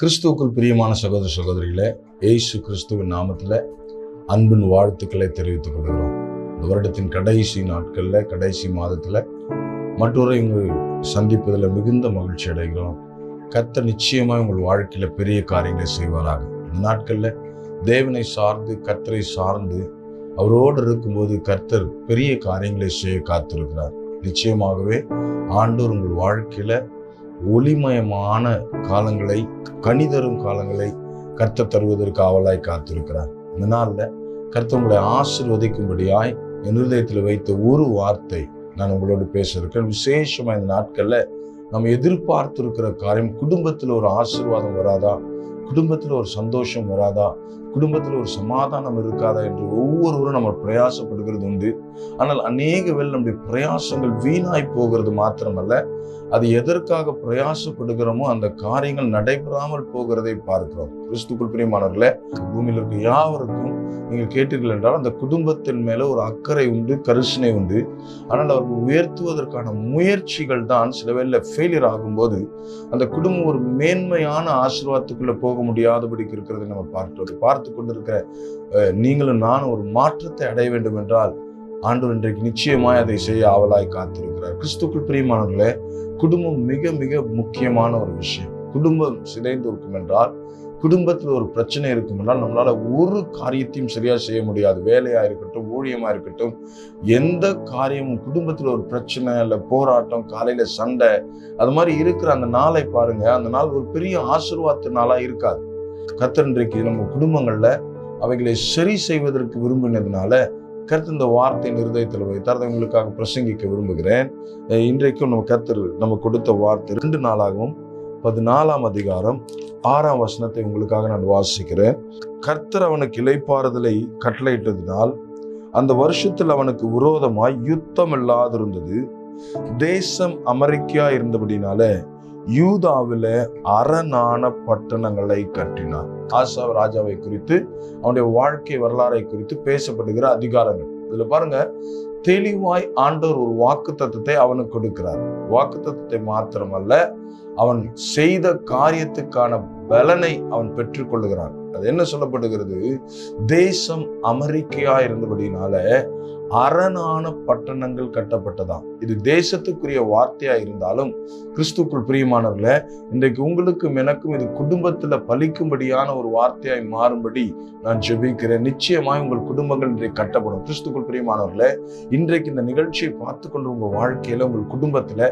கிறிஸ்துவுக்குள் பிரியமான சகோதர சகோதரிகளே, இயேசு கிறிஸ்துவின் நாமத்தில் அன்பின் வாழ்த்துக்களை தெரிவித்துக் கொள்கிறோம். இந்த வருடத்தின் கடைசி நாட்களில், கடைசி மாதத்தில் மற்றொரு உங்கள் சந்திப்பதில் மிகுந்த மகிழ்ச்சி அடைகிறோம். கர்த்தர் நிச்சயமாக உங்கள் வாழ்க்கையில் பெரிய காரியங்களை செய்வாராக. இந்த நாட்களில் தேவனை சார்ந்து, கர்த்தரை சார்ந்து அவரோடு இருக்கும்போது கர்த்தர் பெரிய காரியங்களை செய்ய காத்திருக்கிறார். நிச்சயமாகவே ஆண்டவர் உங்கள் வாழ்க்கையில் ஒளிமயமான காலங்களை, கனிதரும் காலங்களை கர்த்தர் தருவதற்கு ஆவலாய் காத்திருக்கிறார். இந்த நாளில் கர்த்தர் உங்களை ஆசீர்வதிக்கும்படியாய் என் இருதயத்தில் வைத்த ஒரு வார்த்தை நான் உங்களோடு பேச இருக்கேன். விசேஷமாக இந்த நாட்களில் நம்ம எதிர்பார்த்திருக்கிற காரியம், குடும்பத்தில் ஒரு ஆசீர்வாதம் வராதா, குடும்பத்தில் ஒரு சந்தோஷம் வராதா, குடும்பத்தில் ஒரு சமாதானம் இருக்காதா என்று ஒவ்வொருவரும் நம்ம பிரயாசப்படுகிறது உண்டு. ஆனால் அநேக வேளை நம்முடைய பிரயாசங்கள் வீணாய் போகிறது மாத்திரமல்ல, அது எதற்காக பிரயாசப்படுகிறோமோ அந்த காரியங்கள் நடைபெறாமல் போகிறதை பார்க்கிறோம். கிறிஸ்துக்குள் பிரியமானவர்களே, பூமியில் இருக்க யாவருக்கும் நீங்கள் கேட்டீர்கள் என்றால் அந்த குடும்பத்தின் மேல ஒரு அக்கறை உண்டு, கரிசனை உண்டு. ஆனால் அவர்கள் உயர்த்துவதற்கான முயற்சிகள் தான் சில வேளை ஃபெயிலியர் ஆகும்போது அந்த குடும்பம் ஒரு மேன்மையான ஆசீர்வாதத்துக்குள்ள போக முடியாதபடிக்கு இருக்கிறதை நம்ம பார்த்து கொண்டிருக்கிற நீங்களும் நானும் ஒரு மாற்றத்தை அடைய வேண்டும் என்றால் ஆண்டவர் இன்றைக்கு நிச்சயமாய் அதை செய்ய ஆவலாய் காத்திருக்கிறார். கிறிஸ்துக்குள் பிரியமானவர்களே, குடும்பம் மிக மிக முக்கியமான ஒரு விஷயம். குடும்பம் சிதைந்து இருக்கும் என்றால், குடும்பத்தில் ஒரு பிரச்சனை இருக்கும் என்றால் நம்மளால ஒரு காரியத்தையும் சரியா செய்ய முடியாது. வேலையா இருக்கட்டும், ஊழியமா இருக்கட்டும், எந்த காரியமும் குடும்பத்தில் ஒரு பிரச்சனை இல்லை, போராட்டம், காலையில சண்டை, அது மாதிரி இருக்கிற அந்த நாளை பாருங்க, அந்த நாள் ஒரு பெரிய ஆசீர்வாத நாளா இருக்காது. கர்த்தர் இன்றைக்கு நம்ம குடும்பங்கள்ல அவைகளை சரி செய்வதற்கு விரும்பினதுனால கர்த்தர் இந்த வார்த்தையின் இருதயத்தில் வைத்தார். அதை உங்களுக்காக பிரசங்கிக்க விரும்புகிறேன். இன்றைக்கும் நம்ம கர்த்தர் நம்ம கொடுத்த வார்த்தை 2 நாளாகவும் 14ஆம் அதிகாரம் 6ஆம் வசனத்தை உங்களுக்காக நான் வாசிக்கிறேன். கர்த்தர் அவனுக்கு இளைப்பாறுதலை கட்டளையிட்டதினால் அந்த வருஷத்தில் அவனுக்கு விரோதமாய் யுத்தம் இல்லாதிருந்தது. தேசம் அமெரிக்கா இருந்தபடினால யூதாவில அரணான பட்டணங்களை கட்டினார். ஆசா ராஜாவை குறித்து, அவனுடைய வாழ்க்கை வரலாறை குறித்து பேசப்படுகிற அதிகாரங்கள். இதுல பாருங்க, தெளிவாய் ஆண்டவர் ஒரு வாக்குத்தத்தத்தை அவனுக்கு கொடுக்கிறார். வாக்குத்தத்தத்தை மாத்திரமல்ல, அவன் செய்த காரியத்துக்கான பலனை அவன் பெற்றுக் கொள்ளுகிறான். அது என்ன சொல்லப்படுகிறது? தேசம் அமெரிக்கையா இருந்தபடினால அரணான பட்டணங்கள் கட்டப்பட்டதாம். இது தேசத்துக்குரிய வார்த்தையா இருந்தாலும் கிறிஸ்துக்குள் பிரியமானவர்களே, இன்றைக்கு உங்களுக்கும் எனக்கும் இது குடும்பத்துல பலிக்கும்படியான ஒரு வார்த்தையாய் மாறும்படி நான் ஜெபிக்கிறேன். நிச்சயமாய் உங்கள் குடும்பங்கள் இன்றைக்கு கட்டப்படும். கிறிஸ்துக்குள் பிரியமானவர்களே, இன்றைக்கு இந்த நிகழ்ச்சியை பார்த்து கொண்டு உங்க வாழ்க்கையில, உங்கள் குடும்பத்துல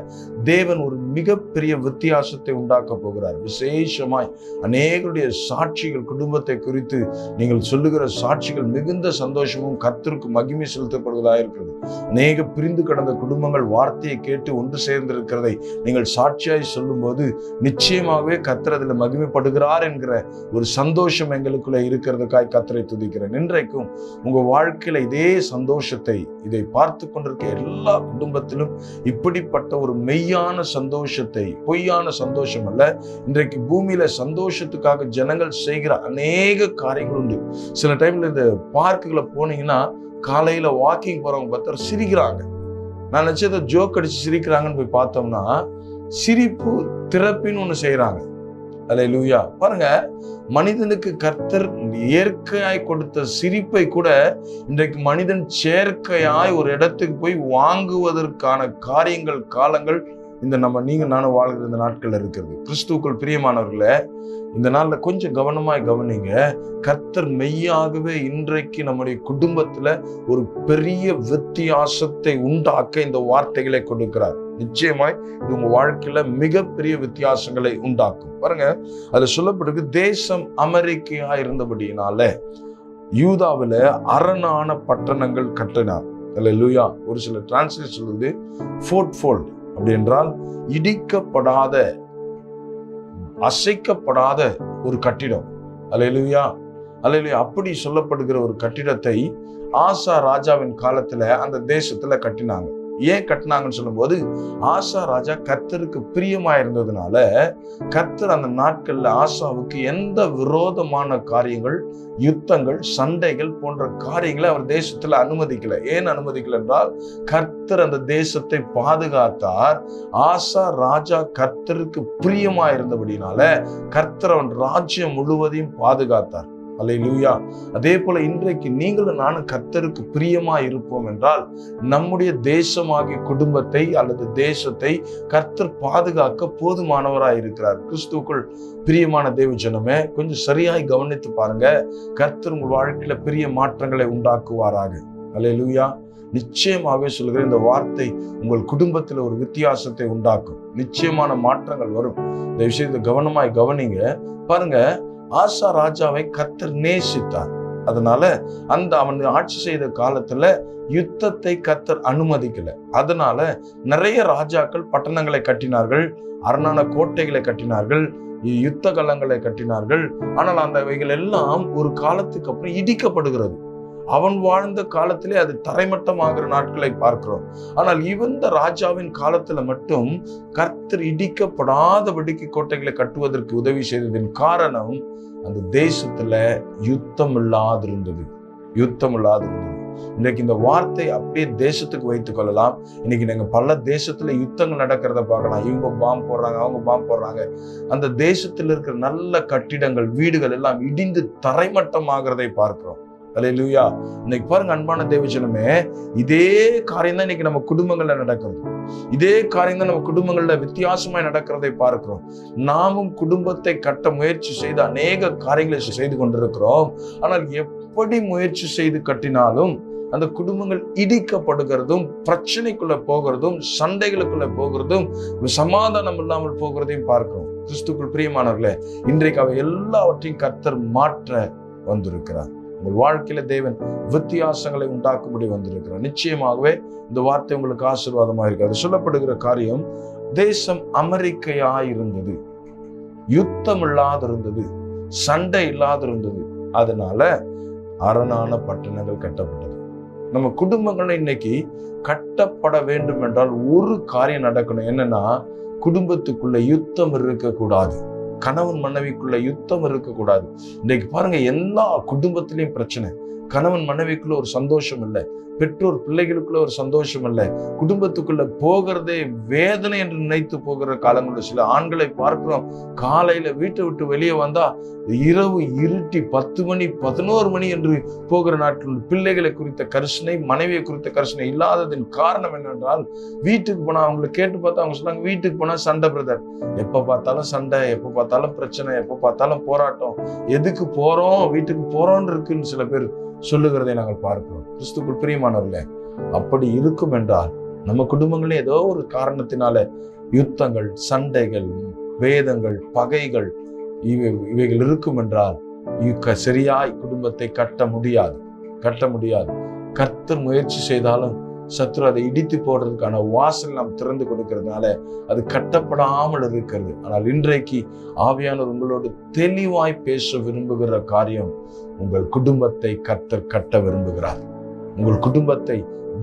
தேவன் ஒரு மிகப்பெரிய வித்தியாசத்தை உண்டாக்க போகிறார். விசேஷமாய் அநேகருடைய சாட்சிகள், குடும்பத்தை குறித்து நீங்கள் சொல்லுகிற சாட்சிகள் மிகுந்த சந்தோஷமும் கர்த்தருக்கு மகிமை செலுத்தப்படுவதாக இருக்கிறது. அநேக பிரிந்து கடந்த குடும்பங்கள் வார்த்தையை கேட்டு ஒன்று சேர்ந்திருக்கிறதை நீங்கள் சாட்சியாய் சொல்லும் போது நிச்சயமாகவே கர்த்தர் அதில் மகிமைப்படுகிறார் என்கிற ஒரு சந்தோஷம் எங்களுக்குள்ள இருக்கிறதுக்காய் கர்த்தரை துதிக்கிறேன். இன்றைக்கும் உங்க வாழ்க்கையில இதே சந்தோஷத்தை, இதை பார்த்து கொண்டிருக்க எல்லா குடும்பத்திலும் இப்படிப்பட்ட ஒரு மெய்யான சந்தோஷத்தை, பொய்யான சந்தோஷம் அல்ல, இன்றைக்கு பூமியில சந்தோஷத்துக்காக ஜனங்கள் செய்கிற அநேக காரியங்கள் உண்டு. சில டைம்ல இந்த பார்க்குகளை போனீங்கன்னா காலையில வாக்கிங் போறவங்க பார்த்தா சிரிக்கிறாங்க. நான் நினைச்சதை ஜோக் அடிச்சு சிரிக்கிறாங்கன்னு போய் பார்த்தோம்னா சிரிப்பு திறப்பின்னு ஒண்ணு செய்யறாங்க. அல்லேலூயா. பாருங்க, மனிதனுக்கு கர்த்தர் இயற்கையாய் கொடுத்த சிரிப்பை கூட இன்றைக்கு மனிதன் செயற்கையாய் ஒரு இடத்துக்கு போய் வாங்குவதற்கான காரியங்கள், காலங்கள் இந்த நீங்க நானும் வாழ்கிற இந்த நாட்கள் இருக்கிறது. கிறிஸ்துவுக்குள் பிரியமானவர்களே, இந்த நாள்ல கொஞ்சம் கவனமாய் கவனிங்க. கர்த்தர் மெய்யாகவே இன்றைக்கு நம்முடைய குடும்பத்துல ஒரு பெரிய வித்தியாசத்தை உண்டாக்க இந்த வார்த்தைகளை கொடுக்கிறார். நிச்சயமாய் இது உங்க வாழ்க்கையில மிகப்பெரிய வித்தியாசங்களை உண்டாக்கும். பாருங்க, அது சொல்லப்படுது, தேசம் அமெரிக்கையா இருந்தபடியினால யூதாவில அரணான பட்டணங்கள் கட்டினார். அல்லேலூயா. ஒரு சில டிரான்ஸ்லேட் சொல்லுது ஃபோர்ட் ஃபோல்ட். அப்படி என்றால் இடிக்கப்படாத, அசைக்கப்படாத ஒரு கட்டிடம். அல்லேலூயா, அல்லேலூயா. அப்படி சொல்லப்படுகிற ஒரு கட்டிடத்தை ஆசா ராஜாவின் காலத்துல அந்த தேசத்துல கட்டினாங்க. ஏன் கட்டினாங்கன்னு சொல்லும்போது, ஆசா ராஜா கர்த்தருக்கு பிரியமா இருந்ததுனால கர்த்தர் அந்த நாட்கள்ல ஆசாவுக்கு எந்த விரோதமான காரியங்கள், யுத்தங்கள், சண்டைகள் போன்ற காரியங்களை அவர் தேசத்துல அனுமதிக்கல. ஏன் அனுமதிக்கல என்றால், கர்த்தர் அந்த தேசத்தை பாதுகாத்தார். ஆசா ராஜா கர்த்தருக்கு பிரியமா இருந்தபடினால கர்த்தர் அவன் ராஜ்யம் முழுவதையும் பாதுகாத்தார். அல்லேலூயா. அதே போல இன்றைக்கு நீங்களும் நானும் கர்த்தருக்கு பிரியமா இருப்போம் என்றால், நம்முடைய தேசமாகிய குடும்பத்தை அல்லது தேசத்தை கர்த்தர் பாதுகாக்க போதுமானவராய் இருக்கிறார். கிறிஸ்துவுக்குள் பிரியமான தேவ ஜனமே, கொஞ்சம் சரியாய் கவனித்து பாருங்க. கர்த்தர் உங்கள் வாழ்க்கையில பெரிய மாற்றங்களை உண்டாக்குவாராக. அல்லேலூயா. நிச்சயமாகவே சொல்கிறேன், இந்த வார்த்தை உங்கள் குடும்பத்தில் ஒரு வித்தியாசத்தை உண்டாக்கும். நிச்சயமான மாற்றங்கள் வரும். இந்த விஷயத்தை கவனமாய் கவனிங்க. பாருங்க, ஆசா ராஜாவை கர்த்தர் நேசித்தார். அதனால அவன் ஆட்சி செய்த காலத்துல யுத்தத்தை கர்த்தர் அனுமதிக்கல. அதனால நிறைய ராஜாக்கள் பட்டணங்களை கட்டினார்கள், அரணான கோட்டைகளை கட்டினார்கள், யுத்த கலங்களை கட்டினார்கள். ஆனால் அவைகள் எல்லாம் ஒரு காலத்துக்கு அப்புறம் இடிக்கப்படுகிறது. அவன் வாழ்ந்த காலத்திலே அது தரைமட்டமாகிற நாட்களை பார்க்கிறோம். ஆனால் இந்த ராஜாவின் காலத்துல மட்டும் கர்த்தர் இடிக்கப்படாதபடிக்கு கோட்டைகளை கட்டுவதற்கு உதவி செய்ததின் காரணம், அந்த தேசத்துல யுத்தம் இல்லாதிருந்தது. இன்னைக்கு இந்த வார்த்தை அப்படியே தேசத்துக்கு வைத்துக் கொள்ளலாம். இன்னைக்கு நீங்க பல தேசத்துல யுத்தங்கள் நடக்கிறத பார்க்கலாம். இவங்க பாம்பு போடுறாங்க, அவங்க பாம்பு போடுறாங்க. அந்த தேசத்தில் இருக்கிற நல்ல கட்டிடங்கள், வீடுகள் எல்லாம் இடிந்து தரைமட்டமாகிறதை பார்க்கிறோம். அல்லேலூயா. இன்னைக்கு பாருங்க அன்பான தேவஜனமே, இதே காரியம் தான் இன்னைக்கு நம்ம குடும்பங்கள்ல நடக்கிறது. இதே காரியம் தான் நம்ம குடும்பங்கள்ல வித்தியாசமாய் நடக்கிறதை பார்க்கிறோம். நாமும் குடும்பத்தை கட்ட முயற்சி செய்து அநேக காரியங்களை செய்து கொண்டிருக்கிறோம். ஆனால் எப்படி முயற்சி செய்து கட்டினாலும் அந்த குடும்பங்கள் இடிக்கப்படுகிறதும், பிரச்சனைக்குள்ள போகிறதும், சண்டைகளுக்குள்ள போகிறதும், சமாதானம் இல்லாமல் போகிறதையும் பார்க்கிறோம். கிறிஸ்துக்குள் பிரியமானவர்களே, இன்றைக்கு அவை எல்லாவற்றையும் கர்த்தர் மாற்ற வந்திருக்கிறார். உங்கள் வாழ்க்கையில தேவன் வித்தியாசங்களை உண்டாக்கும்படி வந்திருக்கிறார். நிச்சயமாகவே இந்த வார்த்தை உங்களுக்கு ஆசீர்வாதமாக இருக்கிறது. சொல்லப்படுகிற காரியம், தேசம் அமெரிக்கையாயிருந்தது, யுத்தம் இல்லாதிருந்தது, சண்டை இல்லாதிருந்தது. அதனால அரணான பட்டணங்கள் கட்டப்பட்டது. நம்ம குடும்பங்கள் இன்னைக்கு கட்டப்பட வேண்டும் என்றால் ஒரு காரியம் நடக்கணும். என்னன்னா, குடும்பத்துக்குள்ள யுத்தம் இருக்கக்கூடாது. கணவன் மனைவிக்குள்ள யுத்தம் இருக்கக்கூடாது. இன்னைக்கு பாருங்க, எல்லா குடும்பத்திலையும் பிரச்சனை. கணவன் மனைவிக்குள்ள ஒரு சந்தோஷம் இல்லை, பெற்றோர் பிள்ளைகளுக்குள்ள ஒரு சந்தோஷம் இல்லை, குடும்பத்துக்குள்ள போகிறதே வேதனை என்று நினைத்து போகிற காலங்களில் சில ஆண்களை பார்க்கிறோம். காலையில வீட்டை விட்டு வெளியே வந்தா இரவு இருட்டி 10 மணி 11 மணி என்று போகிற நாட்கள். பிள்ளைகளை குறித்த கரிசனை, மனைவியை குறித்த கரிசனை இல்லாததின் காரணம் என்னென்றால், வீட்டுக்கு போனா அவங்களை கேட்டு பார்த்தா அவங்க சொன்னாங்க, வீட்டுக்கு போனா சண்டை பிரதர், எப்ப பார்த்தாலும் சண்டை, எப்ப பார்த்தாலும் பிரச்சனை, எப்ப பார்த்தாலும் போராட்டம், எதுக்கு போறோம், வீட்டுக்கு போறோம்னு இருக்குன்னு சில பேர் சொல்லுகிறதை நாங்கள் பார்க்கிறோம். கிறிஸ்துக்குள் பிரியமானவர்களே, அப்படி இருக்கும் என்றால் நம்ம குடும்பங்களே ஏதோ ஒரு காரணத்தினால யுத்தங்கள், சண்டைகள், வேதங்கள், பகைகள் இவைகள் இருக்கும் என்றால் சரியாய் குடும்பத்தை கட்ட முடியாது. கர்த்தர் முயற்சி செய்தாலும் சத்ரு அதை இடித்து போடுறதுக்கான வாசல் நாம் திறந்து கொடுக்கிறதுனால அது கட்டப்படாமல் இருக்கிறது. ஆனால் இன்றைக்கு ஆவியானவர் உங்களோடு தெளிவாய் பேச விரும்புகிற காரியம், உங்கள் குடும்பத்தை கர்த்தர் கட்ட விரும்புகிறார். உங்கள் குடும்பத்தை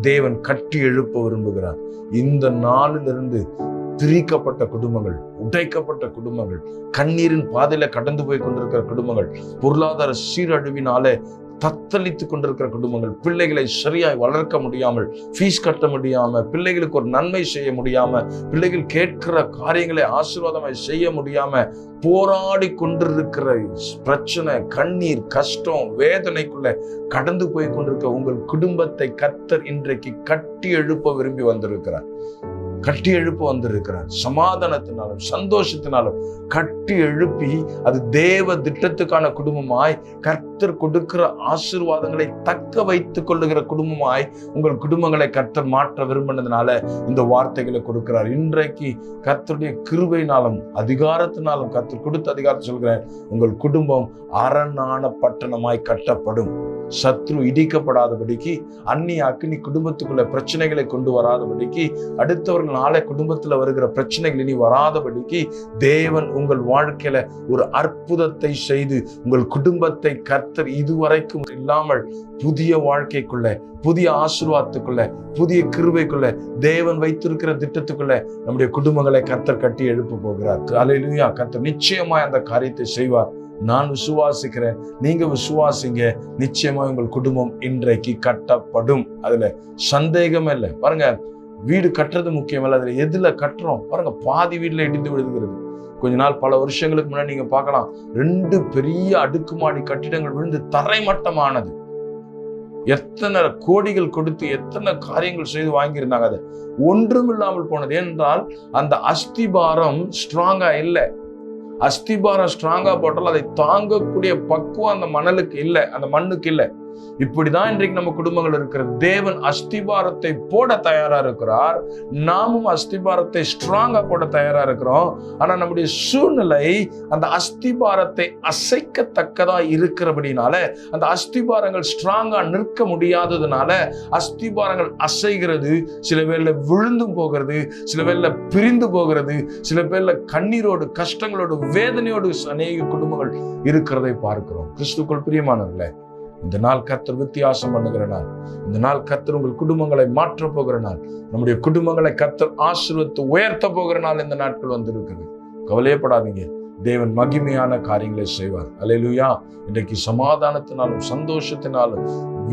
தேவன் கட்டி எழுப்ப விரும்புகிறார். இந்த நாளிலிருந்து பிரிக்கப்பட்ட குடும்பங்கள், உடைக்கப்பட்ட குடும்பங்கள், கண்ணீரின் பாதையில கடந்து போய் கொண்டிருக்கிற குடும்பங்கள், பொருளாதார சீரழிவினாலே தத்தளித்து கொண்டிருக்கிற குடும்பங்கள், பிள்ளைகளை சரியாய் வளர்க்க முடியாமல், ஃபீஸ் கட்ட முடியாம, பிள்ளைகளுக்கு ஒரு நன்மை செய்ய முடியாம, பிள்ளைகள் கேட்கிற காரியங்களை ஆசீர்வாதமாய் செய்ய முடியாம போராடி கொண்டிருக்கிற பிரச்சனை, கண்ணீர், கஷ்டம், வேதனைக்குள்ள கடந்து போய் கொண்டிருக்க உங்கள் குடும்பத்தை கர்த்தர் இன்றைக்கு கட்டி எழுப்ப விரும்பி வந்திருக்கிறார். சமாதானத்தினாலும் சந்தோஷத்தினாலும் கட்டி எழுப்பி அது தேவ திட்டத்துக்கான குடும்பமாய், கர்த்தர் கொடுக்கிற ஆசீர்வாதங்களை தக்க வைத்துக் கொள்ளுகிற குடும்பமாய் உங்கள் குடும்பங்களை கர்த்தர் மாற்ற விரும்பினதுனால இந்த வார்த்தைகளை கொடுக்கிறார். இன்றைக்கு கர்த்தருடைய கிருபையினாலும் அதிகாரத்தினாலும், கர்த்தர் கொடுத்த அதிகாரத்தை சொல்கிறேன், உங்கள் குடும்பம் அரணான பட்டணமாய் கட்டப்படும். சத்ரு இடிக்கப்படாதபடிக்கு, அந்நிய அக்னி குடும்பத்துக்குள்ள பிரச்சனைகளை கொண்டு வராதபடிக்கு, அடுத்தவர்கள் நாளை குடும்பத்துல வருகிற பிரச்சனைகள் இனி வராதபடிக்கு தேவன் உங்கள் வாழ்க்கையில ஒரு அற்புதத்தை செய்து உங்கள் குடும்பத்தை கர்த்தர் இதுவரைக்கும் இல்லாமல் புதிய வாழ்க்கைக்குள்ள, புதிய ஆசீர்வாதத்துக்குள்ள, புதிய கிருபைக்குள்ள, தேவன் வைத்திருக்கிற திட்டத்துக்குள்ள நம்முடைய குடும்பங்களை கர்த்தர் கட்டி எழுப்ப போகிறார். அல்லேலூயா. கர்த்தர் நிச்சயமாய் அந்த காரியத்தை செய்வார். நான் விசுவாசிக்கிறேன், நீங்க விசுவாசிங்க. நிச்சயமா உங்கள் குடும்பம் இன்றைக்கு கட்டப்படும். அதுல சந்தேகமே இல்லை. பாருங்க, வீடு கட்டுறது முக்கியம் இல்லை, அதுல எதுல கட்டுறோம் பாருங்க. பாதி வீட்டுல இடிந்து விழுகிறது. கொஞ்ச நாள், பல வருஷங்களுக்கு முன்னாடி நீங்க பார்க்கலாம், 2 பெரிய அடுக்குமாடி கட்டிடங்கள் விழுந்து தரைமட்டமானது. எத்தனை கோடிகள் கொடுத்து எத்தனை காரியங்கள் செய்து வாங்கியிருந்தாங்க. அது ஒன்றும் இல்லாமல் போனது. ஏனென்றால் அந்த அஸ்திபாரம் ஸ்ட்ராங்கா இல்லை. அஸ்திபாரம் ஸ்ட்ராங்கா போட்டால் அதை தாங்கக்கூடிய பக்குவம் அந்த மணலுக்கு இல்லை, அந்த மண்ணுக்கு இல்லை. இப்படிதான் இன்றைக்கு நம்ம குடும்பங்கள் இருக்கிறது. தேவன் அஸ்திபாரத்தை போட தயாரா இருக்கிறார், நாமும் அஸ்திபாரத்தை ஸ்ட்ராங்கா போட தயாரா இருக்கிறோம். ஆனா நம்முடைய சூழ்நிலை அந்த அஸ்திபாரத்தை அசைக்கத்தக்கதா இருக்கிறபடினால, அந்த அஸ்திபாரங்கள் ஸ்ட்ராங்கா நிற்க முடியாததுனால அஸ்திபாரங்கள் அசைகிறது. சில பேர்ல விழுந்தும் போகிறது, சில பேர்ல பிரிந்து போகிறது, சில பேர்ல கண்ணீரோடு, கஷ்டங்களோடு, வேதனையோடு அநேக குடும்பங்கள் இருக்கிறதை பார்க்கிறோம். கிறிஸ்துக்குள் பிரியமானவர்களே, இந்த நாள் கர்த்தர் வித்தியாசம் பண்ணுகிற நாள். இந்த நாள் கர்த்தர் உங்கள் குடும்பங்களை மாற்ற போகிற நாள். நம்முடைய குடும்பங்களை கர்த்தர் ஆசீர்வதித்து உயர்த்த போகிற நாள் இந்த நாட்கள் வந்திருக்குது. கவலையப்படாதீங்க, தேவன் மகிமையான காரியங்களை செய்வார். அல்லேலூயா. இன்றைக்கு சமாதானத்தினாலும் சந்தோஷத்தினாலும்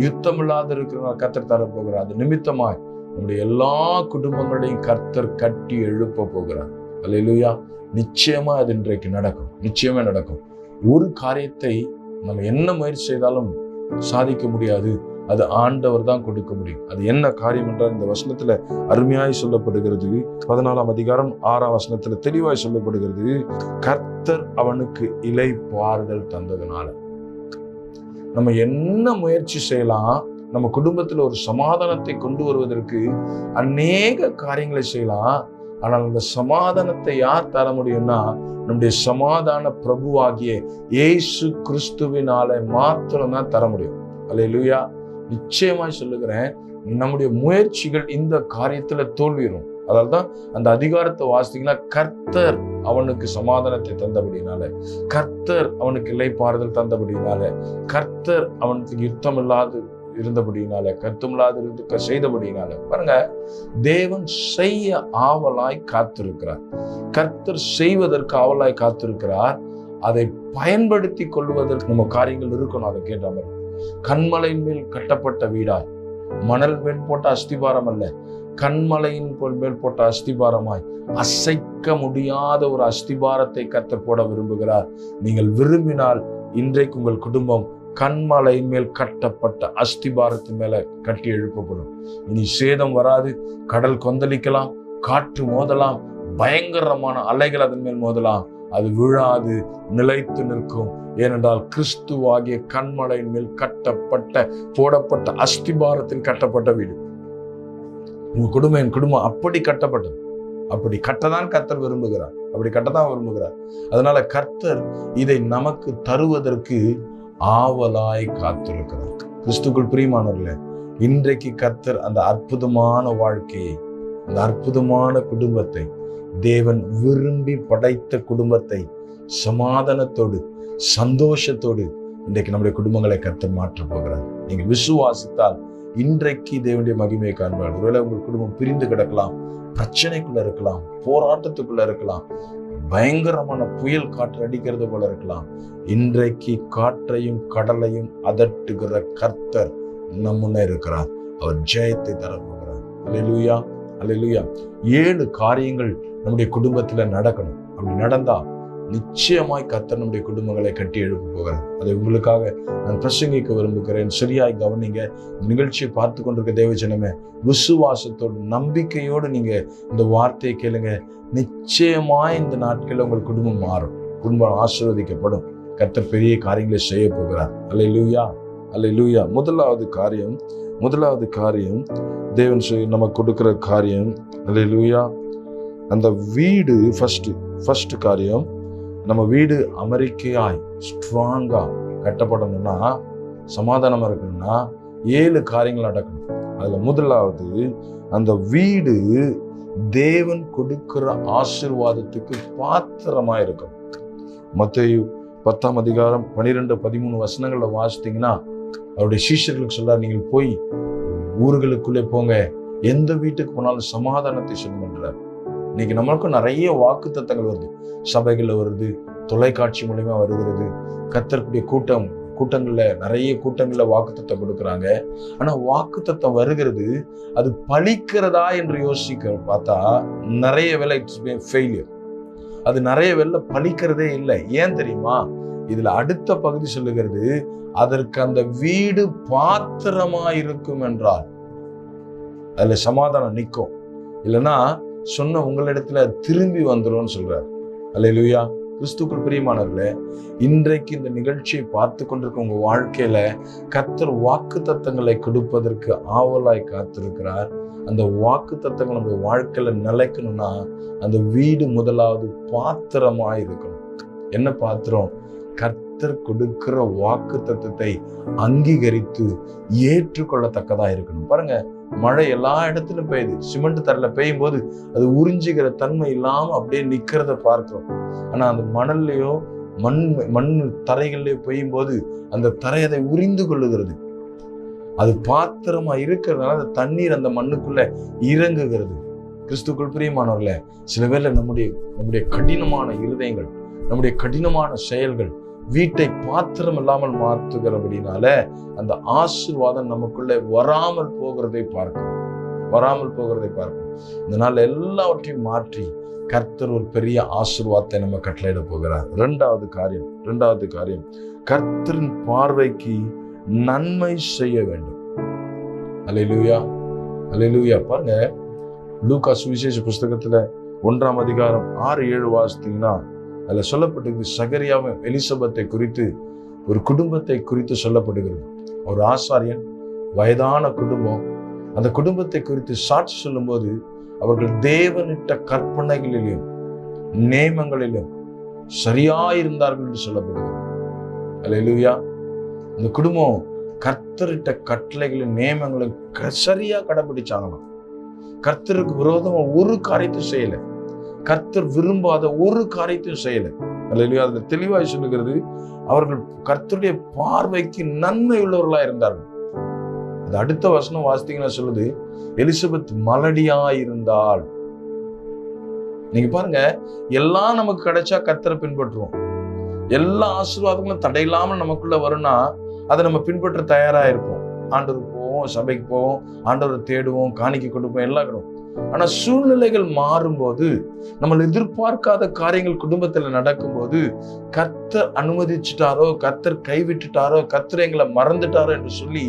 யுத்தம் இல்லாத இருக்கிற கர்த்தர் தரப்போகிறார். அது நிமித்தமாய் நம்முடைய எல்லா குடும்பங்களையும் கர்த்தர் கட்டி எழுப்ப போகிறார். அல்லேலூயா. நிச்சயமா அது இன்றைக்கு நடக்கும், நிச்சயமா நடக்கும். ஒரு காரியத்தை நம்ம என்ன முயற்சி செய்தாலும் சாதிக்க முடியாது, அது ஆண்டவர் தான் கொடுக்க முடியும். அது என்ன காரியம் என்றால் இந்த வசனத்துல அருமையாய் சொல்லப்படுகிறது. 14ஆம் அதிகாரம் 6ஆம் வசனத்துல தெளிவாய் சொல்லப்படுகிறது, கர்த்தர் அவனுக்கு இலை பாறுதல் தந்ததுனால. நம்ம என்ன முயற்சி செய்யலாம், நம்ம குடும்பத்துல ஒரு சமாதானத்தை கொண்டு வருவதற்கு அநேக காரியங்களை செய்யலாம். ஆனால் அந்த சமாதானத்தை யார் தர முடியும்னா, நம்முடைய சமாதான பிரபுவாகிய இயேசு கிறிஸ்துவினால மாத்திரம்தான் தர முடியும். அல்லேலூயா. நிச்சயமாய் சொல்லுகிறேன், நம்முடைய முயற்சிகள் இந்த காரியத்துல தோல்விரும். அதால்தான் அந்த அதிகாரத்தை வாசித்தீங்கன்னா, கர்த்தர் அவனுக்கு சமாதானத்தை தந்தபடினால, கர்த்தர் அவனுக்கு இளைப்பாறுதல் தந்தபடினால, கர்த்தர் அவனுக்கு யுத்தம் இல்லாது இருந்தபடினால, கர்த்தமில்லாது இருந்து செய்தபடினால, பாருங்க, தேவன் செய்ய ஆவலாய் காத்திருக்கிறார். கர்த்தர் செய்வதற்கு ஆவலாய் காத்திருக்கிறார். அதை பயன்படுத்தி கொள்வதற்கு நம்ம காரியங்கள் இருக்கணும். அதை கேட்ட மாதிரி, கண்மலையின் மேல் கட்டப்பட்ட வீடாய், மணல் மேல் போட்ட அஸ்திபாரம் அல்ல, கண்மலையின் மேல் போட்ட அஸ்திபாரமாய், அசைக்க முடியாத ஒரு அஸ்திபாரத்தை கர்த்தர் போட விரும்புகிறார். நீங்கள் விரும்பினால் இன்றைக்கு உங்கள் குடும்பம் கண்மலையின் மேல் கட்டப்பட்ட அஸ்திபாரத்தின் மேல கட்டி எழுப்பப்படும். இனி சேதம் வராது. கடல் கொந்தளிக்கலாம், காற்று மோதலாம், பயங்கரமான அலைகள் அதன் மேல் மோதலாம், அது விழாது, நிலைத்து நிற்கும். ஏனென்றால் கிறிஸ்துவாகிய கண்மலையின் மேல் கட்டப்பட்ட, போடப்பட்ட அஸ்திபாரத்தில் கட்டப்பட்ட வீடு. உங்க குடும்பம், என் குடும்பம் அப்படி கட்டப்பட்டது. அப்படி கட்டதான் கர்த்தர் விரும்புகிறார், அப்படி கட்டதான் விரும்புகிறார். அதனால கர்த்தர் இதை நமக்கு தருவதற்கு ஆவலாய் காத்திருக்கிறார். கிறிஸ்துக்குள் பிரியமானவர்களே, இன்றைக்கு கர்த்தர் அந்த அற்புதமான வாழ்க்கையை, அந்த அற்புதமான குடும்பத்தை, தேவன் விரும்பி படைத்த குடும்பத்தை சமாதானத்தோடு, சந்தோஷத்தோடு இன்றைக்கு நம்முடைய குடும்பங்களை கர்த்தர் மாற்ற போகிறார். நீங்க விசுவாசித்தால் இன்றைக்கு தேவனுடைய மகிமையை காண்பார். ஒருவேளை உங்கள் குடும்பம் பிரிந்து கிடக்கலாம், பிரச்சனைக்குள்ள இருக்கலாம், போராட்டத்துக்குள்ள இருக்கலாம், பயங்கரமான புயல் காற்று அடிக்கிறது போல இருக்கலாம். இன்றைக்கு காற்றையும் கடலையும் அதட்டுகிற கர்த்தர் நம் முன்னே இருக்கிறார். அவர் ஜெயத்தை தரப்போகிறார். அல்லேலூயா, அல்லேலூயா. 7 காரியங்கள் நம்முடைய குடும்பத்துல நடக்கணும். அப்படி நடந்தா நிச்சயமாய் கர்த்தர் நம்முடைய குடும்பங்களை கட்டி எழுப்ப போகிறார். அதை உங்களுக்காக நான் பிரசங்கிக்க விரும்புகிறேன். சரியாய் கவனிங்க. நிகழ்ச்சியை பார்த்து கொண்டிருக்க தேவஜனமே, விசுவாசத்தோடு, நம்பிக்கையோடு நீங்க இந்த வார்த்தையை கேளுங்க. நிச்சயமாய் இந்த நாட்களில் உங்கள் குடும்பம் மாறும், குடும்பம் ஆசீர்வதிக்கப்படும். கர்த்தர் பெரிய காரியங்களை செய்ய போகிறார். அல்லேலூயா, அல்லேலூயா. முதலாவது காரியம் தேவன் நமக்கு கொடுக்கிற காரியம். அல்லேலூயா. அந்த வீடு ஃபர்ஸ்ட் காரியம், நம்ம வீடு அமெரிக்கையாய் ஸ்ட்ராங்கா கட்டப்படணும்னா சமாதானமா இருக்கணும்னா 7 காரியங்கள் நடக்கணும். அதுல முதலாவது, அந்த வீடு தேவன் கொடுக்கிற ஆசீர்வாதத்துக்கு பாத்திரமா இருக்கும். மத்தேயு 10ஆம் அதிகாரம் 12, 13 வசனங்கள்ல வாசித்தீங்கன்னா அவருடைய சீஷர்களுக்கு சொல்றார், நீங்கள் போய் ஊர்களுக்குள்ளே போங்க, எந்த வீட்டுக்கு போனாலும் சமாதானத்தை சொல்லுங்கன்றார். இன்னைக்கு நம்மளுக்கும் நிறைய வாக்கு தத்தங்கள் வருது, சபைகள்ல வருது, தொலைக்காட்சி மூலமா வருகிறது, கர்த்தருடைய கூட்டங்கள்ல நிறைய கூட்டங்கள்ல வாக்குத்தத்தம் கொடுக்குறாங்க. ஆனா வாக்குத்தத்தம் வருகிறது, அது பலிக்கிறதா என்று யோசிக்க பார்த்தா நிறைய வேலை ஃபெயிலியர். அது நிறைய வேலை பலிக்கிறதே இல்லை. ஏன் தெரியுமா? இதுல அடுத்த பகுதி சொல்லுகிறது, அதற்கு அந்த வீடு பாத்திரமா இருக்கும் என்றால் அதுல சமாதானம் நிற்கும், இல்லைன்னா சொன்ன உங்களிடத்துல திரும்பி வந்துடும் சொல்றார். அல்லேலூயா. கிறிஸ்துக்குள் பிரியமானவர்களே, இன்றைக்கு இந்த நிகழ்ச்சியை பார்த்து கொண்டிருக்க உங்க வாழ்க்கையில கர்த்தர் வாக்கு தத்தங்களை கொடுப்பதற்கு ஆவலாய் காத்திருக்கிறார். அந்த வாக்கு தத்தங்கள் நம்முடைய வாழ்க்கையில நிலைக்கணும்னா அந்த வீடு முதலாவது பாத்திரமா இருக்கணும். என்ன பாத்திரம்? கர்த்தர் கொடுக்கிற வாக்கு தத்தத்தை அங்கீகரித்து ஏற்றுக்கொள்ளத்தக்கதா இருக்கணும். பாருங்க, மழை எல்லா இடத்திலும் பெய்யுது. சிமெண்ட் தரையில பெய்யும் போது அது உறிஞ்சிக்கிற தன்மை இல்லாம அப்படியே நிக்கிறத பார்க்கிறோம். ஆனா அந்த மணல்லையோ மண் தரைகள்லயோ பெய்யும் போது அந்த தரை அதை உறிந்து கொள்ளுகிறது. அது பாத்திரமா இருக்கிறதுனால அந்த தண்ணீர் அந்த மண்ணுக்குள்ள இறங்குகிறது. கிறிஸ்துக்குள் பிரியமானவர்களே, சில வேளை நம்முடைய கடினமான இருதயங்கள், நம்முடைய கடினமான செயல்கள் வீட்டை பாத்திரம் இல்லாமல் மாற்றுகிறபடினால அந்த ஆசீர்வாதம் நமக்குள்ளே வராமல் போகிறதை பார்க்கணும். இதனால எல்லாவற்றையும் மாற்றி கர்த்தர் ஒரு பெரிய ஆசீர்வாதத்தை நம்ம கட்டளையிட போகிறார். இரண்டாவது காரியம், கர்த்தரின் பார்வைக்கு நன்மை செய்ய வேண்டும். அல்லேலூயா, அல்லேலூயா. பாருங்க, லூக்கா சுவிசேஷ புஸ்தகத்துல 1ஆம் அதிகாரம் 6-7 வாசித்தீங்கன்னா அதுல சொல்லப்பட்டிருக்கு, சகரியாவும் எலிசபெத்தை குறித்து ஒரு குடும்பத்தை குறித்து சொல்லப்படுகிறது. ஒரு ஆசாரியன், வயதான குடும்பம். அந்த குடும்பத்தை குறித்து சாட்சி சொல்லும் போது அவர்கள் தேவனிட்ட கற்பனைகளிலும் நியமங்களிலும் சரியாயிருந்தார்கள் என்று சொல்லப்படுகிறது. அல்லேலூயா. அந்த குடும்பம் கர்த்தரிட்ட கட்டளைகளின் நியமங்களும் சரியா கடைபிடிச்சாங்களாம். கர்த்தருக்கு விரோதமா ஒரு காரியத்தையும் செய்யல, கர்த்தர் விரும்பாத ஒரு காரியத்தையும் செய்யல. அல்லேலூயா. அதுல தெளிவாய் சொல்லுகிறது, அவர்கள் கர்த்தருடைய பார்வைக்கு நன்மை உள்ளவர்களா இருந்தார்கள். அது அடுத்த வசனம் வாசித்தீங்கன்னா சொல்லுது, எலிசபெத் மலடியாயிருந்தாள். நீங்க பாருங்க, எல்லாம் நமக்கு கிடைச்சா கர்த்தரை பின்பற்றுவோம். எல்லா ஆசீர்வாதங்களும் தடையில்லாம நமக்குள்ள வரும்னா அதை நம்ம பின்பற்ற தயாரா இருப்போம். ஆண்டவருக்கு போவோம், சபைக்கு போவோம், ஆண்டவரை தேடுவோம், காணிக்கை கொடுப்போம், எல்லாம் கிடைக்கும். ஆனா சூழ்நிலைகள் மாறும்போது, நம்ம எதிர்பார்க்காத காரியங்கள் குடும்பத்துல நடக்கும்போது, கர்த்தர் அனுமதிச்சுட்டாரோ, கர்த்தர் கைவிட்டுட்டாரோ, கர்த்தர் எங்களை மறந்துட்டாரோ என்று சொல்லி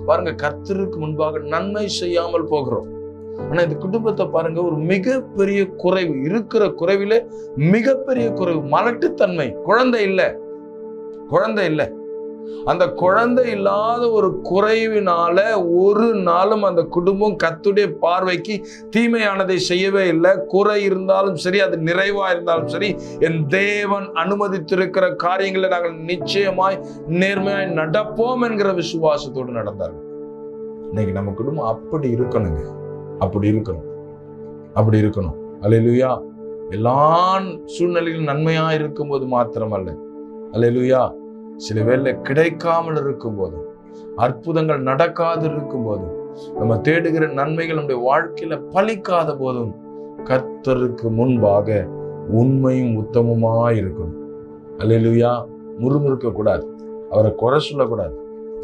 பாருங்க, கர்த்தருக்கு முன்பாக நன்மை செய்யாமல் போகிறோம். ஆனா இந்த குடும்பத்தை பாருங்க, ஒரு மிகப்பெரிய குறைவு, இருக்கிற குறைவில மிகப்பெரிய குறைவு மலட்டுத்தன்மை. குழந்தை இல்லை. அந்த குழந்தை இல்லாத ஒரு குறைவினால ஒரு நாளும் அந்த குடும்பம் கர்த்தருடைய பார்வைக்கு தீமையானதை செய்யவே இல்லை. குறை இருந்தாலும் சரி, அது நிறைவா இருந்தாலும் சரி, என் தேவன் அனுமதித்திருக்கிற காரியங்களை நாங்கள் நிச்சயமாய் நேர்மையாய் நடப்போம் என்கிற விசுவாசத்தோடு நடந்தார்கள். இன்னைக்கு நம்ம குடும்பம் அப்படி இருக்கணுங்க, அப்படி இருக்கணும். அல்லேலூயா. எல்லா சூழ்நிலைகளும் நன்மையா இருக்கும்போது மாத்திரமல்ல, அல்லேலூயா, சில வேளை கிடைக்காமல் இருக்கும் போதும், அற்புதங்கள் நடக்காது இருக்கும் போதும், நம்ம தேடுகிற நன்மைகள் நம்முடைய வாழ்க்கையில பலிக்காத போதும் கர்த்தருக்கு முன்பாக உண்மையும் உத்தமமாய் இருக்கணும். அல்லேலூயா. முறுமுறுக்க கூடாது, அவரை குறை சொல்லக்கூடாது,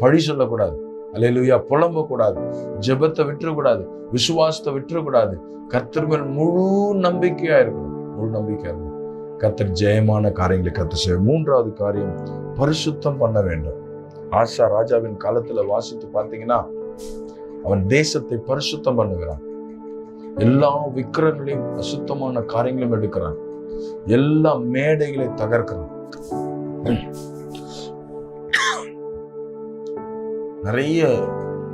பழி சொல்லக்கூடாது. அல்லேலூயா. புலம்பக்கூடாது, ஜெபத்தை விட்டுறக்கூடாது, விசுவாசத்தை விட்டுறக்கூடாது. கர்த்தர் மேல் முழு நம்பிக்கையா இருக்கணும். கர்த்தர் ஜெயமான காரியங்களை கர்த்தர் செய்ய. மூன்றாவது காரியம், பரிசுத்தம் பண்ண வேண்டும். ஆசா ராஜாவின் காலத்துல வாசித்து பார்த்தீங்கன்னா, அவன் தேசத்தை பரிசுத்தம் பண்ணுகிறான். எல்லா விக்கிரங்களையும், அசுத்தமான காரியங்களையும் எடுக்கிறான். எல்லா மேடைகளை தகர்க்கிறான். நிறைய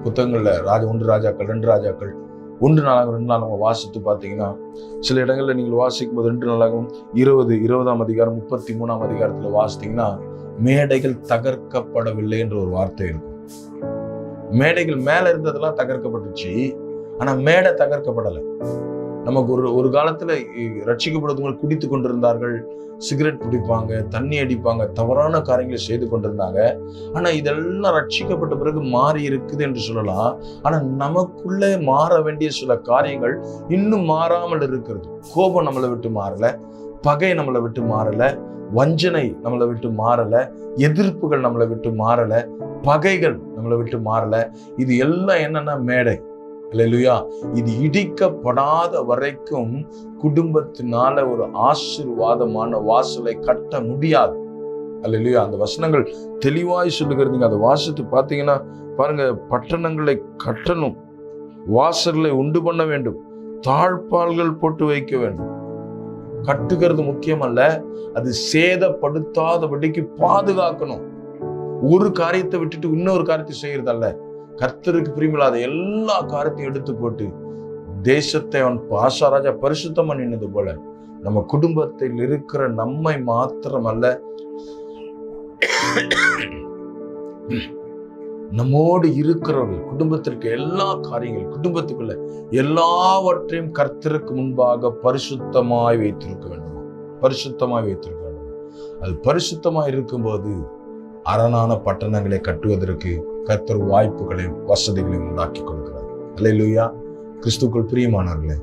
புத்தகங்கள்ல 1 ராஜாக்கள் 2 ராஜாக்கள் 1 நாளாகவும் 2 நாளாகவும் வாசித்து பார்த்தீங்கன்னா, சில இடங்கள்ல நீங்கள் வாசிக்கும் போது 2 நாளாகவும் 20ஆம் அதிகாரம் 33ஆம் அதிகாரத்துல வாசித்தீங்கன்னா, மேடைகள் தகர்க்கப்படவில்லை என்ற ஒரு வார்த்தை இருக்கும். மேடைகள் மேல இருந்ததெல்லாம் தகர்க்கப்பட்டுச்சு, ஆனா மேடை தகர்க்கப்படலை. நமக்கு ஒரு காலத்துல ரட்சிக்கப்படுறவங்க குடித்து கொண்டிருந்தார்கள், சிகரெட் பிடிப்பாங்க, தண்ணி அடிப்பாங்க, தவறான காரியங்களை செய்து கொண்டிருந்தாங்க. ஆனா இதெல்லாம் ரட்சிக்கப்பட்ட பிறகு மாறி இருக்குது என்று சொல்லலாம். ஆனா நமக்குள்ளே மாற வேண்டிய சில காரியங்கள் இன்னும் மாறாமல் இருக்கிறது. கோபம் நம்மளை விட்டு மாறல, பகை நம்மளை விட்டு மாறல, வஞ்சனை நம்மளை விட்டு மாறல, எதிர்ப்புகள் நம்மளை விட்டு மாறல, பகைகள் நம்மளை விட்டு மாறல. இது எல்லாம் என்னன்னா மேடை. அல்லேலூயா. இது இடிக்கப்படாத வரைக்கும் குடும்பத்தினால ஒரு ஆசீர்வாதமான வாசலை கட்ட முடியாது. அல்லேலூயா. அந்த வசனங்கள் தெளிவாய் சொல்லுகிறதுங்க. அதை வாசித்து பார்த்தீங்கன்னா பாருங்க, பட்டணங்களை கட்டணும், வாசல்களை உண்டு பண்ண வேண்டும், தாழ்பால்கள் போட்டு வைக்க வேண்டும். கட்டுகிறது முக்கியம் அல்ல, அது சேதப்படுத்தாதபடிக்கு பாதுகாக்கணும். ஒரு காரியத்தை விட்டுட்டு இன்னொரு காரியத்தை செய்யறதல்ல. கர்த்தருக்கு பிரியமில்லாத எல்லா காரியத்தையும் எடுத்து போட்டு தேசத்தை அவன் ஆசாராஜா பரிசுத்தம் பண்ணினது போல நம்ம குடும்பத்தில் இருக்கிற நம்மை மாத்திரமல்ல, நம்மோடு இருக்கிறவர்கள், குடும்பத்திற்கு எல்லா காரியங்கள், குடும்பத்துக்குள்ள எல்லாவற்றையும் கர்த்தருக்கு முன்பாக பரிசுத்தமாய் வைத்திருக்க வேண்டும். பரிசுத்தமாய் வைத்திருக்க வேண்டும். அது பரிசுத்தமாய் இருக்கும்போது அரணான பட்டணங்களை கட்டுவதற்கு கர்த்தர் வாய்ப்புகளையும் வசதிகளையும் உண்டாக்கி கொடுக்கிறார். அல்லேலூயா. கிறிஸ்துக்குள் பிரியமானவர்களே,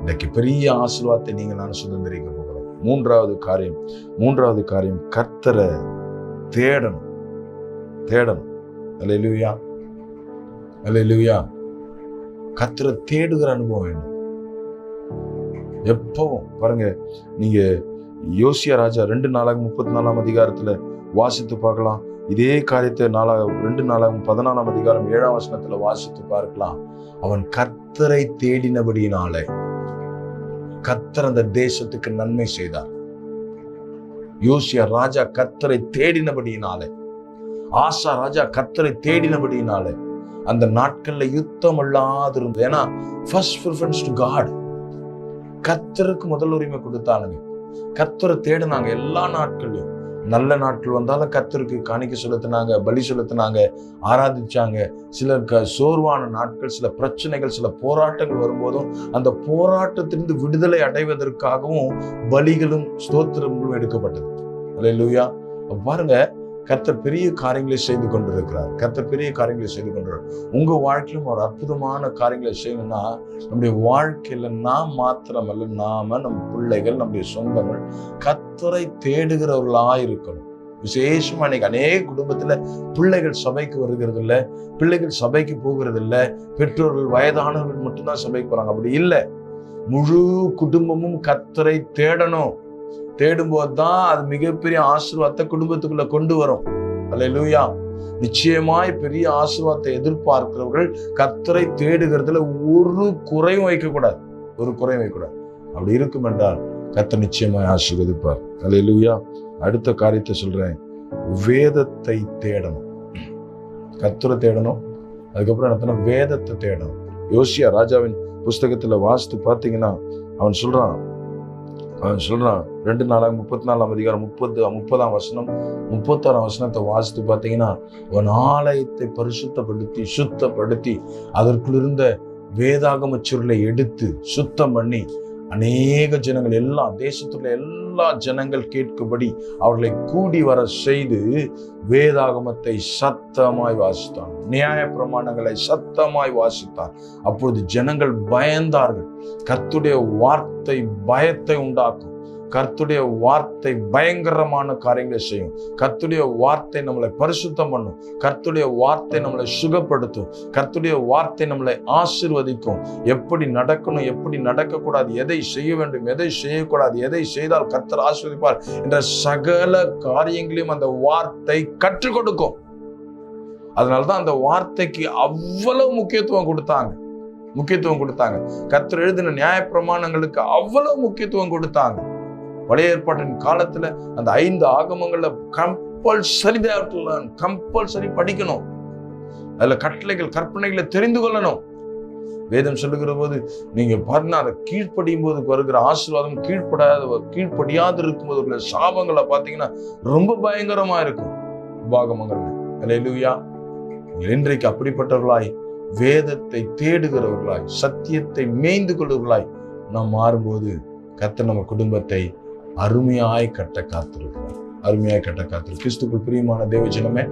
இன்றைக்கு பெரிய ஆசீர்வாதத்தை நீங்க நான் சுதந்திரிக்க போகிறோம். மூன்றாவது காரியம் கர்த்தரை தேடணும். அல்லேலூயா. அல்லேலூயா. கர்த்தரை தேடுகிற அனுபவம் வேண்டும். எப்பவும் பாருங்க, நீங்க யோசியா ராஜா 2 வாசித்து பார்க்கலாம். இதே காரியத்தை 2 வாசித்து பார்க்கலாம். அவன் கர்த்தரை தேடினபடியினாலே கர்த்தர் அந்த தேசத்துக்கு நன்மை செய்தார். யோசியா ராஜா கர்த்தரை தேடினபடியினாலே, ஆசா ராஜா கர்த்தரை தேடினபடியினாலே அந்த நாட்கள்ல யுத்தம் இல்லாது இருந்தது. ஏன்னா ஃபர்ஸ்ட் ப்ரிஃபரன்ஸ் டு காட். கர்த்தருக்கு முதல் உரிமை கொடுத்தானுங்க. கர்த்தரை தேடினாங்க. எல்லா நாட்கள்லயும் நல்ல நாட்கள் வந்தாலும் கர்த்தருக்கு காணிக்கை செலுத்தினாங்க, பலி செலுத்தினாங்க, ஆராதிச்சாங்க. சில சோர்வான நாட்கள், சில பிரச்சனைகள், சில போராட்டங்கள் வரும்போதும் அந்த போராட்டத்திலிருந்து விடுதலை அடைவதற்காகவும் பலிகளும் ஸ்தோத்திரங்களும் எடுக்கப்பட்டது. அல்லேலூயா. பாருங்க, கர்த்தர் பெரிய காரியங்களை செய்து கொண்டிருக்கிறார். உங்க வாழ்க்கையிலும் ஒரு அற்புதமான காரியங்களை செய்யணும்னா நம்முடைய வாழ்க்கையில நாம் மாத்திரமல்ல, நாம, நம் பிள்ளைகள், நம்முடைய சொந்தங்கள் கர்த்தரை தேடுகிறவர்களா இருக்கணும். விசேஷமா இன்னைக்கு அநேக குடும்பத்துல பிள்ளைகள் சபைக்கு வருகிறது இல்லை, பிள்ளைகள் சபைக்கு போகிறது இல்லை, பெற்றோர்கள் வயதானவர்கள் மட்டும்தான் சபைக்கு போறாங்க. அப்படி இல்லை, முழு குடும்பமும் கர்த்தரை தேடணும். தேடும்போது தான் அது மிகப்பெரிய ஆசீர்வாதத்தை குடும்பத்துக்குள்ள கொண்டு வரும். அல்லேலூயா. நிச்சயமாய் பெரிய ஆசீர்வாதத்தை எதிர்பார்க்கிறவர்கள் கர்த்தரை தேடுகிறதுல ஒரு குறையும் வைக்கக்கூடாது. அப்படி இருக்கும் என்றால் கர்த்தர் நிச்சயமாய் ஆசீர்வதிப்பார். அல்லேலூயா. அடுத்த காரியத்தை சொல்றேன், வேதத்தை தேடணும். கர்த்தரை தேடணும். அதுக்கப்புறம் என்ன, வேதத்தை தேடணும். யோசியா ராஜாவின் புஸ்தகத்துல வாசித்து பார்த்தீங்கன்னா அவன் சொல்றான் 2 வாசித்து பார்த்தீங்கன்னா, அவன் ஆலயத்தை பரிசுத்தப்படுத்தி சுத்தப்படுத்தி அதற்குள் இருந்த வேதாகம சுருளை எடுத்து சுத்தம் பண்ணி அநேக ஜனங்கள், எல்லா தேசத்துல எல்லா ஜனங்கள் கேட்கும்படி அவர்களை கூடி வர செய்து வேதாகமத்தை சத்தமாய் வாசித்தான். நியாய பிரமாணங்களை சத்தமாய் வாசித்தான். அப்பொழுது ஜனங்கள் பயந்தார்கள். கர்த்தருடைய வார்த்தை பயத்தை உண்டாக்கும். கர்த்தருடைய வார்த்தை பயங்கரமான காரியங்களை செய்யும். கர்த்தருடைய வார்த்தை நம்மளை பரிசுத்தம் பண்ணும். கர்த்தருடைய வார்த்தை நம்மளை சுகப்படுத்தும். கர்த்தருடைய வார்த்தை நம்மளை ஆசீர்வதிக்கும். எப்படி நடக்கணும், எப்படி நடக்கக்கூடாது, எதை செய்ய வேண்டும், எதை செய்யக்கூடாது, எதை செய்தால் கர்த்தர் ஆசீர்வதிப்பார் என்ற சகல காரியங்களையும் அந்த வார்த்தை கற்றுக் கொடுக்கும். அதனால்தான் அந்த வார்த்தைக்கு அவ்வளவு முக்கியத்துவம் கொடுத்தாங்க. கர்த்தர் எழுதின நியாய பிரமாணங்களுக்கு அவ்வளவு முக்கியத்துவம் கொடுத்தாங்க. பழைய ஏற்பாட்டின் காலத்துல அந்த 5 ஆகமங்கள்ல கம்பல்சரி படிக்கணும். அதுல கட்டளைகள், கற்பனைகளை தெரிந்து கொள்ளணும். வேதம் சொல்லுகிற போது நீங்க பாருங்க, அதை கீழ்ப்படியும் போது வருகிற ஆசீர்வாதம் கீழ்ப்படியாது இருக்கும்போது உள்ள சாபங்களை பார்த்தீங்கன்னா ரொம்ப பயங்கரமா இருக்கும். உபாகமங்கள்ல. அல்லேலூயா. இன்றைக்கு அப்படிப்பட்டவர்களாய், வேதத்தை தேடுகிறவர்களாய், சத்தியத்தை மேய்ந்து கொள்வர்களாய் நாம் மாறும்போது கர்த்தர் நம்ம குடும்பத்தை அருமையாய் கட்ட காத்திருக்கிறார். அருமையாய் கட்ட காத்திரு. கிறிஸ்துக்குள் பிரியமான தேவஜனமே,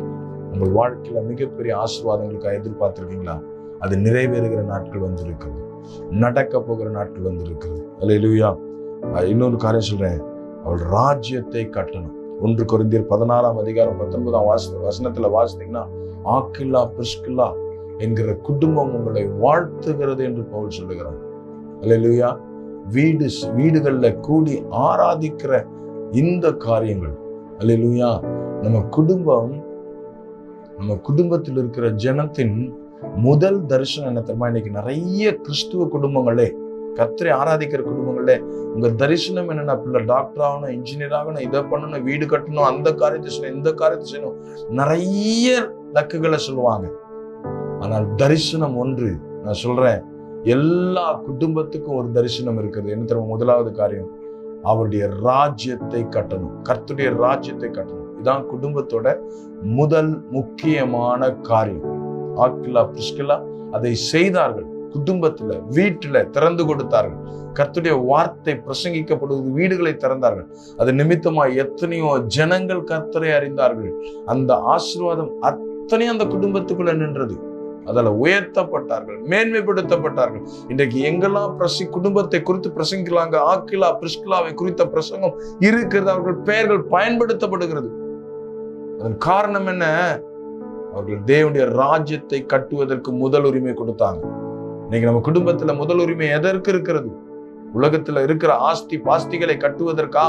உங்கள் வாழ்க்கையில மிகப்பெரிய ஆசீர்வாதங்களுக்காக எதிர்பார்த்திருக்கீங்களா? அது நிறைவேறுகிற நாட்கள் வந்திருக்கிறது. நடக்க போகிற நாட்கள் வந்திருக்கிறது. அல்லேலூயா. இன்னொரு காரியம் சொல்றேன், அவள் ராஜ்யத்தை கட்டணும். 1 கொரிந்தியர் 16 அதிகாரம் 19 வசனத்துல வாசித்தீங்கன்னா, ஆக்கில்லா பிரிஸ்கில்லா என்கிற குடும்பம் உங்களை வாழ்த்துகிறது என்று பவுல் சொல்லுகிறார். அல்லேலூயா. வீடுகள்ல கூடி ஆராதிக்கிற இந்த காரியங்கள், அல்லேலூயா, நம்ம குடும்பத்தில் இருக்கிற ஜனத்தின் முதல் தரிசனம் என்ன தெரியுமா? இன்னைக்கு நிறைய கிறிஸ்துவ குடும்பங்களே, கர்த்தரை ஆராதிக்கிற குடும்பங்களே, உங்க தரிசனம் என்னன்னா, பிள்ளை டாக்டர் ஆகணும், இன்ஜினியர் ஆகணும், இதை பண்ணணும், வீடு கட்டணும், அந்த காரியத்தை செய்யணும், இந்த காரியத்தை செய்யணும், நிறைய லக்குகளை சொல்லுவாங்க. ஆனால் தரிசனம் ஒன்று, நான் சொல்றேன், எல்லா குடும்பத்துக்கும் ஒரு தரிசனம் இருக்கிறது. என்ன தெரியுமா? முதலாவது காரியம், அவருடைய ராஜ்யத்தை கட்டணும். கர்த்தருடைய ராஜ்யத்தை கட்டணும். இதான் குடும்பத்தோட முதல் முக்கியமான காரியம். ஆக்கில்லா பிரிஸ்கில்லா அதை செய்தார்கள். குடும்பத்துல, வீட்டுல திறந்து கொடுத்தார்கள். கர்த்தருடைய வார்த்தை பிரசங்கிக்கப்படுவது வீடுகளை திறந்தார்கள். அது நிமித்தமா எத்தனையோ ஜனங்கள் கர்த்தரை அறிந்தார்கள். அந்த ஆசீர்வாதம் அத்தனையும் அந்த குடும்பத்துக்குள்ள நின்றது. அதில் உயர்த்தப்பட்டார்கள், மேன்மைப்படுத்தப்பட்டார்கள். இன்றைக்கு எங்கெல்லாம் குடும்பத்தை குறித்து பிரசங்கிக்கலாங்க, ஆக்கிலா பிரிஸ்கிலாவை குறித்த பிரசங்கம் இருக்கிறது. அவர்கள் பெயர்கள் பயன்படுத்தப்படுகிறது. அதன் காரணம் என்ன? அவர்கள் தேவனுடைய ராஜ்யத்தை கட்டுவதற்கு முதல் உரிமை கொடுத்தாங்க. இன்னைக்கு நம்ம குடும்பத்துல முதல் உரிமை எதற்கு இருக்கிறது? உலகத்துல இருக்கிற ஆஸ்தி பாஸ்திகளை கட்டுவதற்கா,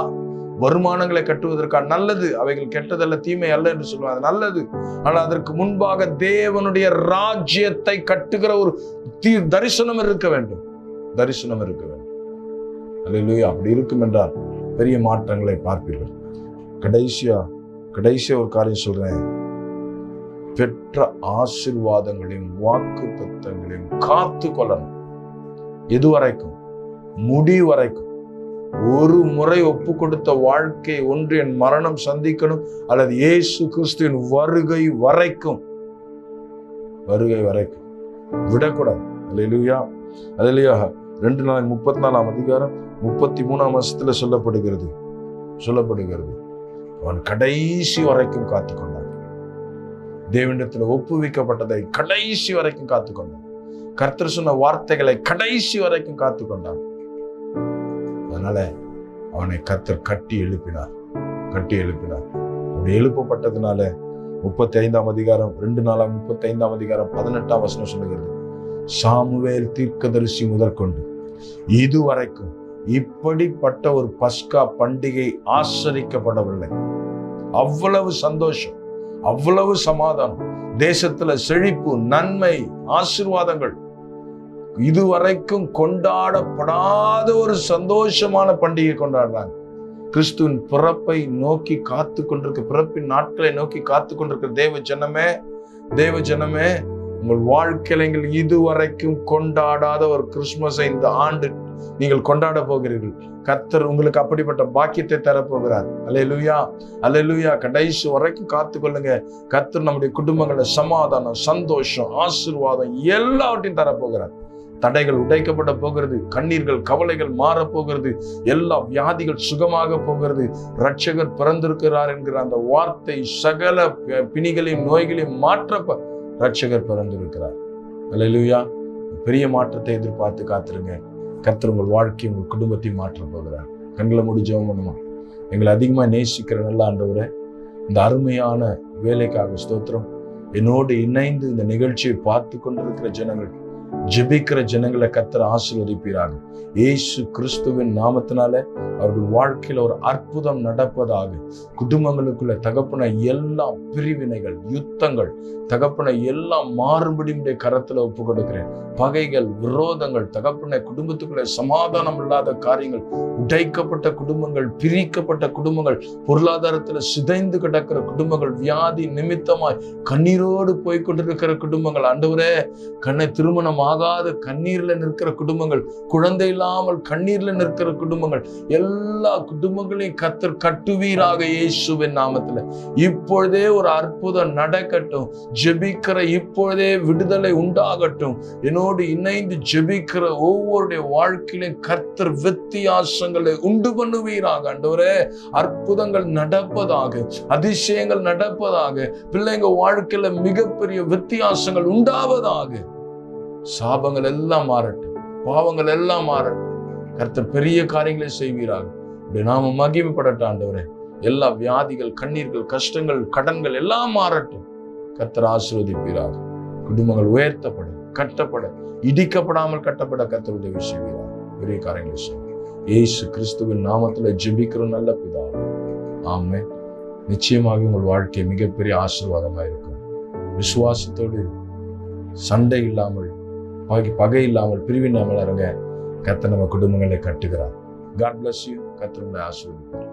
வருமானங்களை கட்டுவதற்கா? நல்லது, அவைகள் கெட்டதல்ல, தீமை அல்ல என்று சொல்லுவாங்க, நல்லது. ஆனால் அதற்கு முன்பாக தேவனுடைய ராஜ்யத்தை கட்டுகிற ஒரு தரிசனம் இருக்க வேண்டும். தரிசனம் இருக்க வேண்டும். அல்லேலூயா. அப்படி இருக்கும் என்றால் பெரிய மாற்றங்களை பார்ப்பீர்கள். கடைசியா ஒரு காரியம் சொல்றேன், பெற்ற ஆசீர்வாதங்களையும் வாக்குத்தத்தங்களையும் காத்து கொள்ளணும். எதுவரைக்கும்? முடிவரைக்கும். ஒரு முறை ஒப்பு கொடுத்த வாழ்க்கை ஒன்று என் மரணம் சந்திக்கணும், அல்லது இயேசு கிறிஸ்துவின் வருகை வரைக்கும் விடக்கூடாது. அல்லேலூயா. அல்லேலூயா. 2 அதிகாரம் 33 வசனத்துல சொல்லப்படுகிறது, அவன் கடைசி வரைக்கும் காத்துக்கொண்டான். தேவனிடத்துல ஒப்புவிக்கப்பட்டதை கடைசி வரைக்கும் காத்துக்கொண்டான். கர்த்தர் சொன்ன வார்த்தைகளை கடைசி வரைக்கும் காத்துக்கொண்டான். அதனால அவனை கர்த்தர் கட்டி எழுப்பினார். அப்படி எழுப்பப்பட்டதுனால 35 அதிகாரம் 2 அதிகாரம் 18 வசனம் சொல்லுகிறது, சாமுவேல் தீர்க்கதரிசி முதற்கொண்டு இதுவரைக்கும் இப்படிப்பட்ட ஒரு பஸ்கா பண்டிகை ஆசரிக்கப்படவில்லை. அவ்வளவு சந்தோஷம், அவ்வளவு சமாதானம், தேசத்துல செழிப்பு, நன்மை, ஆசீர்வாதங்கள், இதுவரைக்கும் கொண்டாடப்படாத ஒரு சந்தோஷமான பண்டிகை கொண்டாடுறாங்க. கிறிஸ்துவின் பிறப்பை நோக்கி காத்து கொண்டிருக்க, பிறப்பின் நாட்களை நோக்கி காத்து கொண்டிருக்கிற தேவ ஜனமே, உங்கள் வாழ்க்கையில நீங்கள் இதுவரைக்கும் கொண்டாடாத ஒரு கிறிஸ்துமஸை இந்த ஆண்டு நீங்கள் கொண்டாட போகிறீர்கள். கர்த்தர் உங்களுக்கு அப்படிப்பட்ட பாக்கியத்தை தரப்போகிறார். அல்லேலூயா. அல்லேலூயா. கடைசி வரைக்கும் காத்து கொள்ளுங்க. கர்த்தர் நம்முடைய குடும்பங்கள சமாதானம், சந்தோஷம், ஆசீர்வாதம் எல்லாவற்றையும் தரப்போகிறார். தடைகள் உடைக்கப்பட போகிறது, கண்ணீர்கள் கவலைகள் மாறப்போகிறது, எல்லா வியாதிகள் சுகமாக போகிறது. இரட்சகர் பிறந்திருக்கிறார் என்கிற அந்த வார்த்தை சகல பிணிகளையும் நோய்களையும் மாற்ற இரட்சகர் பிறந்திருக்கிறார். அல்லேலூயா. பெரிய மாற்றத்தை எதிர்பார்த்து காத்திருங்க. கர்த்தர் உங்கள் வாழ்க்கையை, உங்கள் குடும்பத்தையும் மாற்ற போகிறார். கண்களை மூடி ஜெபம் பண்ணுமா? எங்களை அதிகமா நேசிக்கிற நல்ல ஆண்டவரே, இந்த அருமையான வேலைக்காக ஸ்தோத்திரம். என்னோடு இணைந்து இந்த நிகழ்ச்சியை பார்த்து கொண்டிருக்கிற ஜனங்கள், ஜெபிக்கிற ஜனங்களை கர்த்தர் ஆசீர்வதிப்பீராக. இயேசு கிறிஸ்துவின் நாமத்தினால அவர்கள் வாழ்க்கையில ஒரு அற்புதம் நடப்பதாக. குடும்பங்களுக்குள்ள தகப்பன எல்லா பிரிவினைகள், யுத்தங்கள், தகப்பன எல்லாம் மாறுபடி கரத்துல ஒப்பு கொடுக்கிறேன். பகைகள், விரோதங்கள், தகப்பன குடும்பத்துக்குள்ள சமாதானம் இல்லாத காரியங்கள், உடைக்கப்பட்ட குடும்பங்கள், பிரிக்கப்பட்ட குடும்பங்கள், பொருளாதாரத்துல சிதைந்து கிடக்கிற குடும்பங்கள், வியாதி நிமித்தமாய் கண்ணீரோடு போய்கொண்டிருக்கிற குடும்பங்கள், ஆண்டவரே, திருமணம் திருமணமாகாத கண்ணீர்ல நிற்கிற குடும்பங்கள், குழந்தை இல்லாமல் கண்ணீர்ல நிற்கிற குடும்பங்கள், எல்லா குடும்பங்களையும் கர்த்தர் கட்டுவீராக இயேசுவின் நாமத்துல. இப்பொழுதே ஒரு அற்புதம் நடக்கட்டும். ஜெபிக்கிற இப்பொழுதே விடுதலை உண்டாகட்டும். என்னோடு இணைந்து ஜெபிக்கிற ஒவ்வொருடைய வாழ்க்கையிலும் கர்த்தர் வித்தியாசங்களை உண்டு பண்ணுவீராக. ஆண்டவரே, அற்புதங்கள் நடப்பதாக, அதிசயங்கள் நடப்பதாக, பிள்ளைங்க வாழ்க்கையில மிகப்பெரிய வித்தியாசங்கள் உண்டாவதாக. சாபங்கள் எல்லாம் மாறட்டும், பாவங்கள் எல்லாம் மாறட்டும். கர்த்தர் பெரிய காரியங்களை செய்வீராக. நாம மகிமைப்படட்டும் ஆண்டவரே. எல்லா வியாதிகள், கண்ணீர்கள், கஷ்டங்கள், கடன்கள் எல்லாம் மாறட்டும். கர்த்தர் ஆசீர்வதிப்பீராக. குடும்பங்கள் உயர்த்தப்பட, கட்டப்பட, இடிக்கப்படாமல் கட்டப்பட கர்த்தர் உதவி செய்வீராக. பெரிய காரியங்களை செய்ய இயேசு கிறிஸ்துவின் நாமத்துல ஜெபிக்கிற நல்ல பிதாவே, ஆமென். நிச்சயமாக உங்கள் வாழ்க்கை மிகப்பெரிய ஆசீர்வாதமா இருக்கும். விசுவாசத்தோடு, சண்டை இல்லாமல், பகை இல்லாமல், பிரிவினாமல் இருங்க. கர்த்தர் நம்ம குடும்பங்களை கட்டுகிறார். God bless you. கர்த்தர் உங்களை ஆசீர்வதிப்பார்.